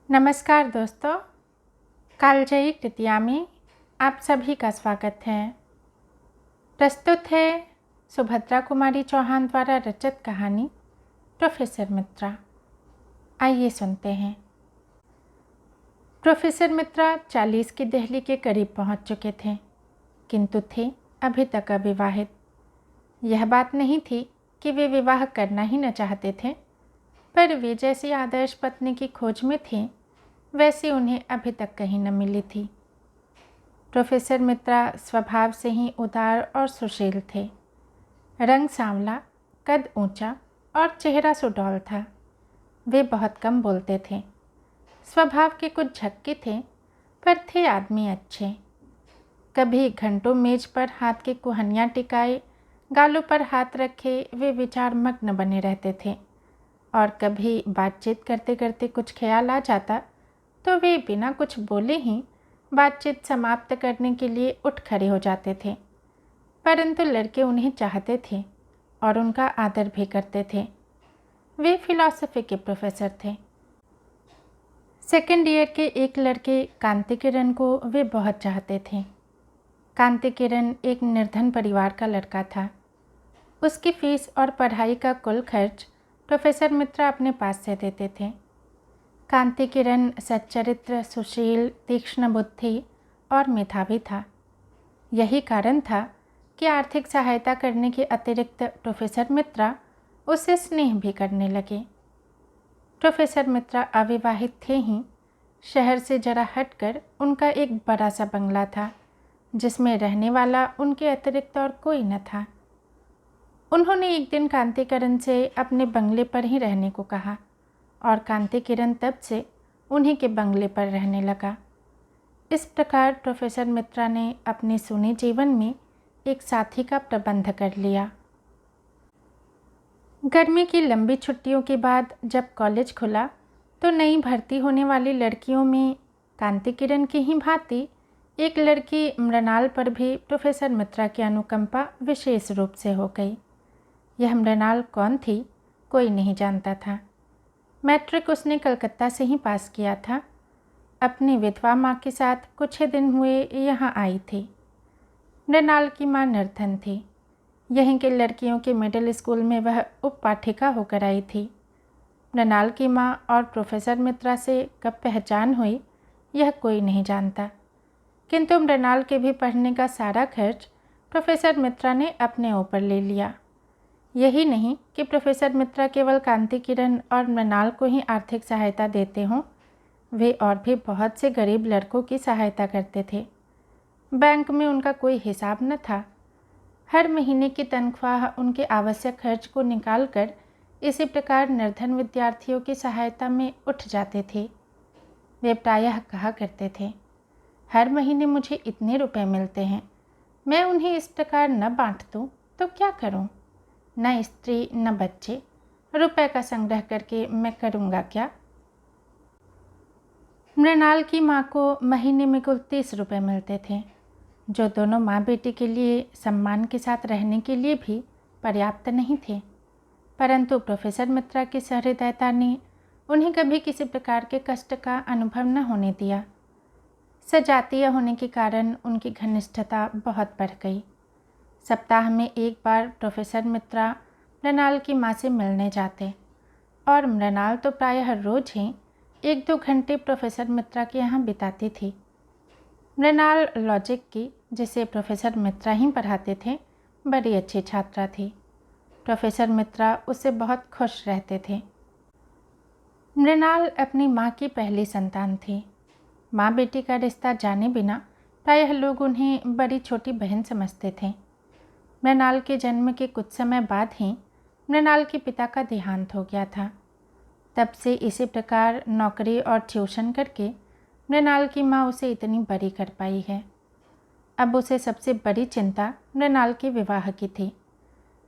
नमस्कार दोस्तों, कालजयी कृतिया में आप सभी का स्वागत है। प्रस्तुत है सुभद्रा कुमारी चौहान द्वारा रचित कहानी प्रोफेसर मित्रा। आइए सुनते हैं। प्रोफेसर मित्रा 40 की दहली के करीब पहुंच चुके थे, किंतु थे अभी तक अविवाहित। यह बात नहीं थी कि वे विवाह करना ही न चाहते थे, पर वे जैसी आदर्श पत्नी की खोज में थे वैसी उन्हें अभी तक कहीं न मिली थी। प्रोफेसर मित्रा स्वभाव से ही उदार और सुशील थे। रंग सांवला, कद ऊंचा और चेहरा सुडौल था। वे बहुत कम बोलते थे। स्वभाव के कुछ झक्के थे, पर थे आदमी अच्छे। कभी घंटों मेज पर हाथ की कुहनियाँ टिकाए, गालों पर हाथ रखे वे विचार मग्न बने रहते थे, और कभी बातचीत करते करते कुछ ख्याल आ जाता तो वे बिना कुछ बोले ही बातचीत समाप्त करने के लिए उठ खड़े हो जाते थे। परंतु लड़के उन्हें चाहते थे और उनका आदर भी करते थे। वे फिलॉसफी के प्रोफेसर थे। सेकेंड ईयर के एक लड़के कांति किरण को वे बहुत चाहते थे। कांति किरण एक निर्धन परिवार का लड़का था। उसकी फीस और पढ़ाई का कुल खर्च प्रोफेसर मित्रा अपने पास से देते थे। कांति किरण सच्चरित्र, सुशील, तीक्ष्ण बुद्धि और मेधावी था। यही कारण था कि आर्थिक सहायता करने के अतिरिक्त प्रोफेसर मित्रा उससे स्नेह भी करने लगे। प्रोफेसर मित्रा अविवाहित थे ही। शहर से जरा हटकर उनका एक बड़ा सा बंगला था, जिसमें रहने वाला उनके अतिरिक्त और कोई न था। उन्होंने एक दिन कांति किरण से अपने बंगले पर ही रहने को कहा, और कांति किरण तब से उन्हीं के बंगले पर रहने लगा। इस प्रकार प्रोफेसर मित्रा ने अपने सूने जीवन में एक साथी का प्रबंध कर लिया। गर्मी की लंबी छुट्टियों के बाद जब कॉलेज खुला तो नई भर्ती होने वाली लड़कियों में कांति किरण की ही भांति एक लड़की मृणाल पर भी प्रोफेसर मित्रा की अनुकंपा विशेष रूप से हो गई। यह मृणाल कौन थी, कोई नहीं जानता था। मैट्रिक उसने कलकत्ता से ही पास किया था। अपनी विधवा माँ के साथ कुछ ही दिन हुए यहाँ आई थी। मृणाल की माँ निर्धन थी। यहीं के लड़कियों के मिडिल स्कूल में वह उप पाठिका होकर आई थी। मृणाल की माँ और प्रोफेसर मित्रा से कब पहचान हुई यह कोई नहीं जानता, किंतु मृणाल के भी पढ़ने का सारा खर्च प्रोफेसर मित्रा ने अपने ऊपर ले लिया। यही नहीं कि प्रोफेसर मित्रा केवल कांति किरण और मृणाल को ही आर्थिक सहायता देते हों, वे और भी बहुत से गरीब लड़कों की सहायता करते थे। बैंक में उनका कोई हिसाब न था। हर महीने की तनख्वाह उनके आवश्यक खर्च को निकालकर इसी प्रकार निर्धन विद्यार्थियों की सहायता में उठ जाते थे। वे प्रायः कहा करते थे, हर महीने मुझे इतने रुपए मिलते हैं, मैं उन्हें इस प्रकार न बांट दूँ तो क्या करूँ? न स्त्री न बच्चे, रुपए का संग्रह करके मैं करूँगा क्या? मृणाल की माँ को महीने में कुल 30 रुपये मिलते थे, जो दोनों माँ बेटी के लिए सम्मान के साथ रहने के लिए भी पर्याप्त नहीं थे। परंतु प्रोफेसर मित्रा की सहृदयता ने उन्हें कभी किसी प्रकार के कष्ट का अनुभव न होने दिया। सजातीय होने के कारण उनकी घनिष्ठता बहुत बढ़ गई। सप्ताह में एक बार प्रोफेसर मित्रा मृणाल की माँ से मिलने जाते, और मृणाल तो प्रायः रोज ही 1-2 घंटे प्रोफेसर मित्रा के यहाँ बिताती थी। मृणाल लॉजिक की, जिसे प्रोफेसर मित्रा ही पढ़ाते थे, बड़ी अच्छी छात्रा थी। प्रोफेसर मित्रा उससे बहुत खुश रहते थे। मृणाल अपनी माँ की पहली संतान थी। माँ बेटी का रिश्ता जाने बिना प्रायः लोग उन्हें बड़ी छोटी बहन समझते थे। मृणाल के जन्म के कुछ समय बाद ही मृणाल के पिता का देहांत हो गया था। तब से इसी प्रकार नौकरी और ट्यूशन करके मृणाल की माँ उसे इतनी बड़ी कर पाई है। अब उसे सबसे बड़ी चिंता मृणाल के विवाह की थी।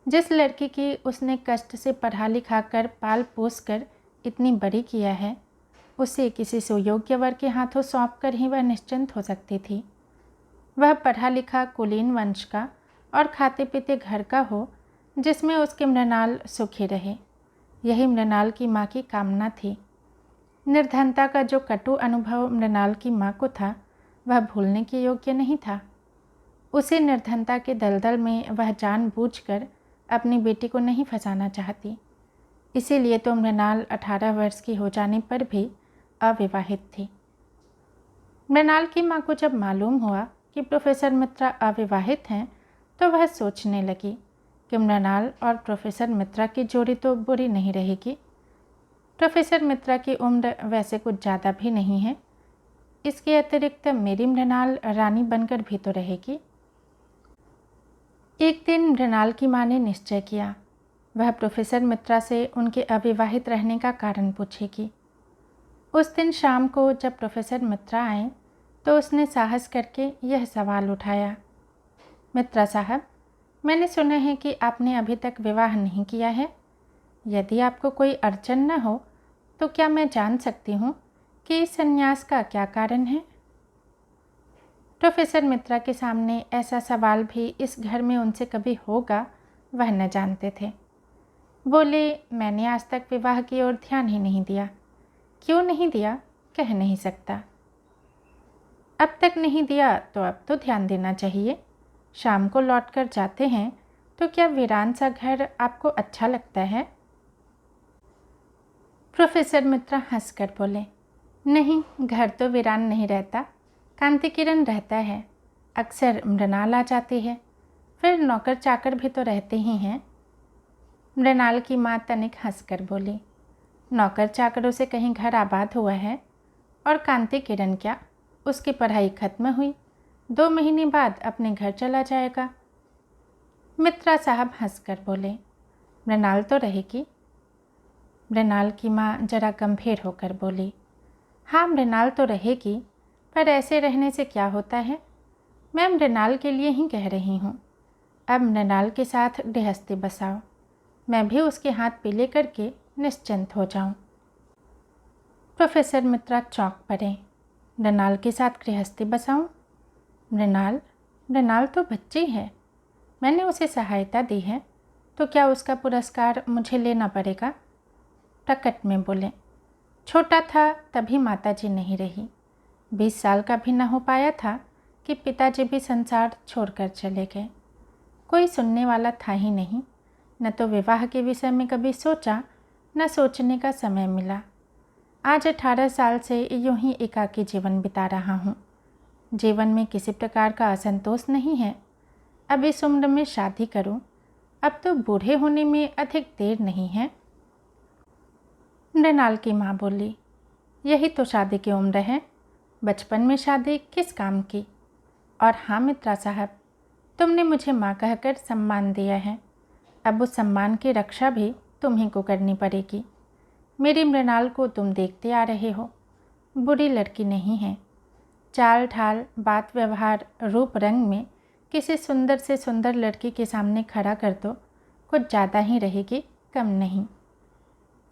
जिस लड़की की उसने कष्ट से पढ़ा लिखा कर पाल पोस कर इतनी बड़ी किया है, उसे किसी सुयोग्य वर के हाथों सौंप कर ही वह निश्चिंत हो सकती थी। वह पढ़ा लिखा कुलीन वंश का और खाते पीते घर का हो, जिसमें उसके मृणाल सुखी रहे। यही मृणाल की माँ की कामना थी। निर्धनता का जो कटु अनुभव मृणाल की माँ को था वह भूलने के योग्य नहीं था। उसी निर्धनता के दलदल में वह जानबूझकर अपनी बेटी को नहीं फंसाना चाहती। इसीलिए तो मृणाल 18 वर्ष की हो जाने पर भी अविवाहित थी। मृणाल की माँ को जब मालूम हुआ कि प्रोफेसर मित्रा अविवाहित हैं तो वह सोचने लगी कि मृणाल और प्रोफेसर मित्रा की जोड़ी तो बुरी नहीं रहेगी। प्रोफेसर मित्रा की उम्र वैसे कुछ ज़्यादा भी नहीं है। इसके अतिरिक्त मेरी मृणाल रानी बनकर भी तो रहेगी। एक दिन मृणाल की माँ ने निश्चय किया वह प्रोफेसर मित्रा से उनके अविवाहित रहने का कारण पूछेगी। उस दिन शाम को जब प्रोफेसर मित्रा आए तो उसने साहस करके यह सवाल उठाया, मित्रा साहब, मैंने सुना है कि आपने अभी तक विवाह नहीं किया है। यदि आपको कोई अड़चन न हो तो क्या मैं जान सकती हूँ कि इस संन्यास का क्या कारण है? प्रोफेसर मित्रा के सामने ऐसा सवाल भी इस घर में उनसे कभी होगा वह न जानते थे। बोले, मैंने आज तक विवाह की ओर ध्यान ही नहीं दिया। क्यों नहीं दिया कह नहीं सकता। अब तक नहीं दिया तो अब तो ध्यान देना चाहिए। शाम को लौट कर जाते हैं तो क्या वीरान सा घर आपको अच्छा लगता है? प्रोफेसर मित्रा हंसकर बोले, नहीं, घर तो वीरान नहीं रहता, कांति किरण रहता है। अक्सर मृणाल आ जाती है, फिर नौकर चाकर भी तो रहते ही हैं। मृणाल की माँ तनिक हंसकर बोली, नौकर चाकरों से कहीं घर आबाद हुआ है? और कांति किरण क्या, उसकी पढ़ाई खत्म हुई, 2 महीने बाद अपने घर चला जाएगा। मित्रा साहब हंसकर बोले, मृणाल तो रहेगी। मृणाल की माँ जरा गंभीर होकर बोली, हाँ, मृणाल तो रहेगी, पर ऐसे रहने से क्या होता है? मैं मृणाल के लिए ही कह रही हूँ। अब मृणाल के साथ गृहस्थी बसाओ, मैं भी उसके हाथ पीले करके निश्चिंत हो जाऊं। प्रोफेसर मित्रा चौंक पड़े, मृणाल के साथ गृहस्थी बसाऊं? मृणाल तो बच्ची है। मैंने उसे सहायता दी है, तो क्या उसका पुरस्कार मुझे लेना पड़ेगा? प्रकट में बोले, छोटा था तभी माताजी नहीं रही। 20 साल का भी न हो पाया था कि पिताजी भी संसार छोड़कर चले गए। कोई सुनने वाला था ही नहीं। न तो विवाह के विषय में कभी सोचा, न सोचने का समय मिला। आज 18 साल से यूं ही एकाकी जीवन बिता रहा हूँ। जीवन में किसी प्रकार का असंतोष नहीं है। अब इस उम्र में शादी करूँ, अब तो बूढ़े होने में अधिक देर नहीं है। मृणाल की माँ बोली, यही तो शादी की उम्र है, बचपन में शादी किस काम की? और हाँ मित्रा साहब, तुमने मुझे माँ कहकर सम्मान दिया है, अब उस सम्मान की रक्षा भी तुम्हीं को करनी पड़ेगी। मेरी मृणाल को तुम देखते आ रहे हो, बुरी लड़की नहीं है। चाल ढाल, बात व्यवहार, रूप रंग में किसी सुंदर से सुंदर लड़की के सामने खड़ा कर दो, कुछ ज़्यादा ही रहेगी, कम नहीं।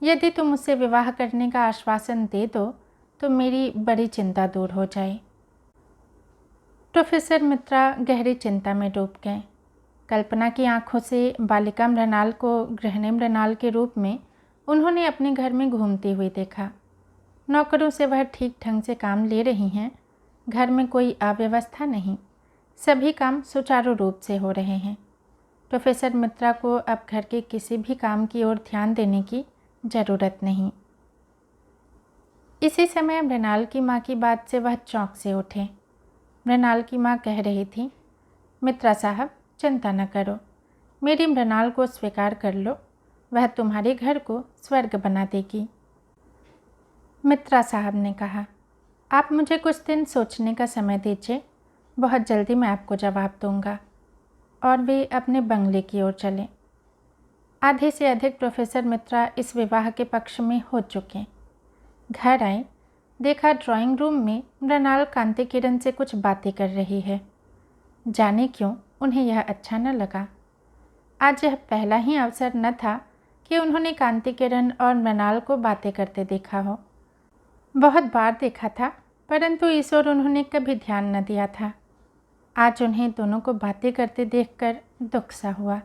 यदि तुम उससे विवाह करने का आश्वासन दे दो तो मेरी बड़ी चिंता दूर हो जाए। प्रोफेसर मित्रा गहरी चिंता में डूब गए। कल्पना की आंखों से बालिका मृणाल को गृहिणी मृणाल के रूप में उन्होंने अपने घर में घूमती हुई देखा। नौकरों से वह ठीक ढंग से काम ले रही हैं, घर में कोई अव्यवस्था नहीं, सभी काम सुचारू रूप से हो रहे हैं। प्रोफेसर मित्रा को अब घर के किसी भी काम की ओर ध्यान देने की ज़रूरत नहीं। इसी समय मृणाल की माँ की बात से वह चौंक से उठे। मृणाल की माँ कह रही थी, मित्रा साहब, चिंता न करो, मेरी मृणाल को स्वीकार कर लो, वह तुम्हारे घर को स्वर्ग बना देगी। मित्रा साहब ने कहा, आप मुझे कुछ दिन सोचने का समय दीजिए, बहुत जल्दी मैं आपको जवाब दूंगा। और वे अपने बंगले की ओर चले। आधे से अधिक प्रोफेसर मित्रा इस विवाह के पक्ष में हो चुके। घर आए, देखा ड्राइंग रूम में मृणाल कांति किरण से कुछ बातें कर रही है। जाने क्यों उन्हें यह अच्छा न लगा। आज यह पहला ही अवसर न था कि उन्होंने कांति किरण और मृणाल को बातें करते देखा हो। बहुत बार देखा था, परंतु इस ओर उन्होंने कभी ध्यान न दिया था। आज उन्हें दोनों को बातें करते देखकर दुख सा हुआ।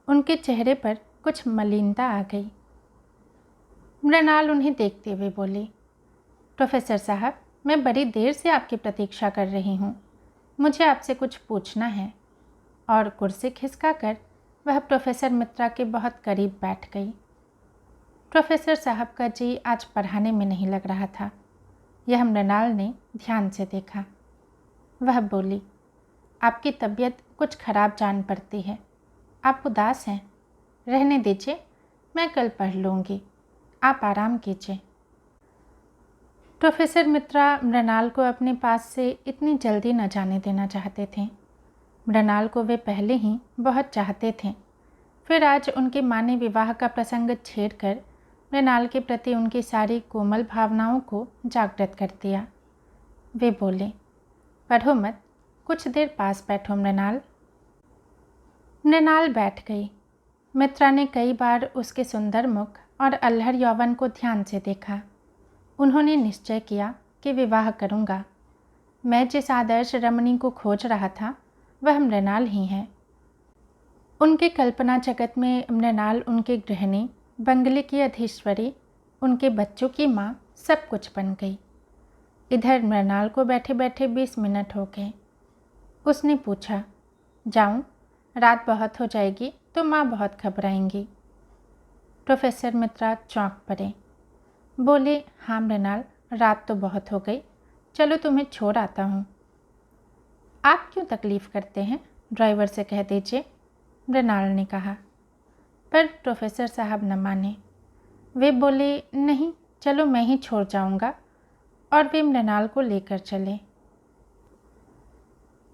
उनके चेहरे पर कुछ मलिनता आ गई। मृणाल उन्हें देखते हुए बोली, प्रोफेसर साहब, मैं बड़ी देर से आपकी प्रतीक्षा कर रही हूँ। मुझे आपसे कुछ पूछना है। और कुर्सी खिसकाकर वह प्रोफेसर मित्रा के बहुत करीब बैठ गई। प्रोफेसर साहब का जी आज पढ़ाने में नहीं लग रहा था। यह मृणाल ने ध्यान से देखा। वह बोली, आपकी तबीयत कुछ खराब जान पड़ती है। आप उदास हैं। रहने दीजिए, मैं कल पढ़ लूँगी। आप आराम कीजिए। प्रोफेसर मित्रा मृणाल को अपने पास से इतनी जल्दी न जाने देना चाहते थे। मृणाल को वे पहले ही बहुत चाहते थे। फिर आज उनकी माँ ने विवाह का प्रसंग छेड़कर मृणाल के प्रति उनकी सारी कोमल भावनाओं को जागृत कर दिया। वे बोले, पढ़ो मत, कुछ देर पास बैठो मृणाल। मृणाल बैठ गई। मित्रा ने कई बार उसके सुंदर मुख और अल्हड़ यौवन को ध्यान से देखा। उन्होंने निश्चय किया कि विवाह करूँगा। मैं जिस आदर्श रमणी को खोज रहा था वह मृणाल ही है। उनके कल्पना जगत में मृणाल उनकी गृहिणी, बंगले की अधीश्वरी, उनके बच्चों की माँ सब कुछ बन गई। इधर मृणाल को बैठे बैठे 20 मिनट हो गए। उसने पूछा, जाऊँ? रात बहुत हो जाएगी तो माँ बहुत घबराएंगी। प्रोफेसर मित्रा चौंक पड़े। बोले, हाँ मृणाल, रात तो बहुत हो गई, चलो तुम्हें छोड़ आता हूँ। आप क्यों तकलीफ़ करते हैं? ड्राइवर से कह दीजिए, मृणाल ने कहा। पर प्रोफेसर साहब न माने। वे बोले, नहीं, चलो मैं ही छोड़ जाऊँगा। और वे मृणाल को लेकर चले।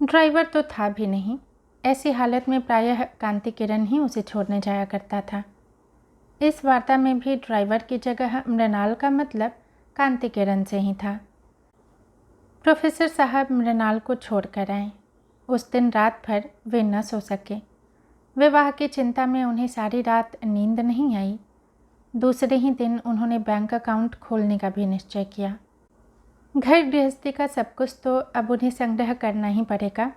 ड्राइवर तो था भी नहीं। ऐसी हालत में प्रायः कांति किरण ही उसे छोड़ने जाया करता था। इस वार्ता में भी ड्राइवर की जगह मृणाल का मतलब कांति किरण से ही था। प्रोफेसर साहब मृणाल को छोड़कर आए। उस दिन रात भर वे न सो सके। विवाह की चिंता में उन्हें सारी रात नींद नहीं आई। दूसरे ही दिन उन्होंने बैंक अकाउंट खोलने का भी निश्चय किया। घर गृहस्थी का सब कुछ तो अब उन्हें संग्रह करना ही पड़ेगा।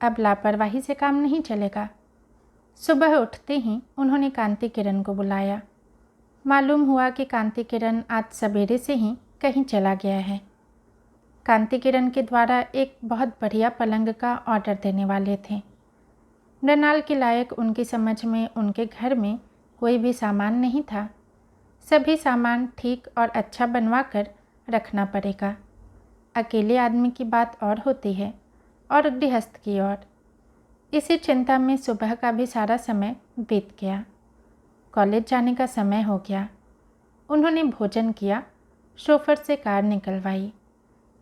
अब लापरवाही से काम नहीं चलेगा। सुबह उठते ही उन्होंने कांति किरण को बुलाया। मालूम हुआ कि कांति किरण आज सवेरे से ही कहीं चला गया है। कांति किरण के द्वारा एक बहुत बढ़िया पलंग का ऑर्डर देने वाले थे। मृणाल के लायक उनकी समझ में उनके घर में कोई भी सामान नहीं था। सभी सामान ठीक और अच्छा बनवा कर रखना पड़ेगा। अकेले आदमी की बात और होती है और गृहस्थ की और। इसी चिंता में सुबह का भी सारा समय बीत गया। कॉलेज जाने का समय हो गया। उन्होंने भोजन किया, शोफर से कार निकलवाई।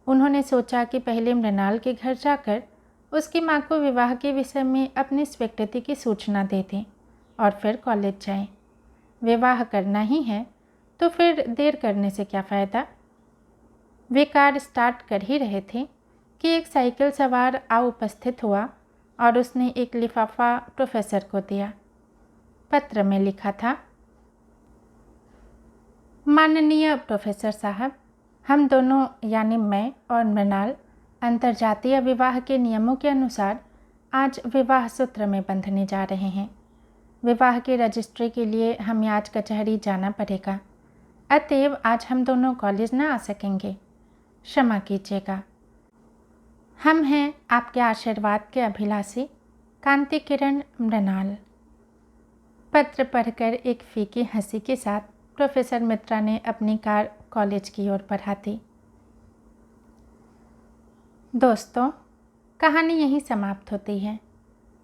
उन्होंने सोचा कि पहले मृणाल के घर जाकर उसकी माँ को विवाह के विषय में अपनी स्वीकृति की सूचना दे दें और फिर कॉलेज जाएं। विवाह करना ही है तो फिर देर करने से क्या फ़ायदा। वे कार स्टार्ट कर ही रहे थे कि एक साइकिल सवार आ उपस्थित हुआ और उसने एक लिफाफा प्रोफेसर को दिया। पत्र में लिखा था, माननीय प्रोफेसर साहब, हम दोनों यानी मैं और मृणाल अंतर्जातीय विवाह के नियमों के अनुसार आज विवाह सूत्र में बंधने जा रहे हैं। विवाह की रजिस्ट्री के लिए हमें आज कचहरी जाना पड़ेगा। अतएव आज हम दोनों कॉलेज न आ सकेंगे। क्षमा कीजिएगा। हम हैं आपके आशीर्वाद के अभिलाषी कांति किरण मृणाल। पत्र पढ़कर एक फीकी हंसी के साथ प्रोफेसर मित्रा ने अपनी कार कॉलेज की ओर बढ़ा दी। दोस्तों, कहानी यहीं समाप्त होती है।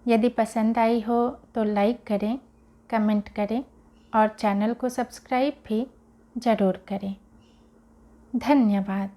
यदि पसंद आई हो तो लाइक करें, कमेंट करें और चैनल को सब्सक्राइब भी ज़रूर करें। धन्यवाद।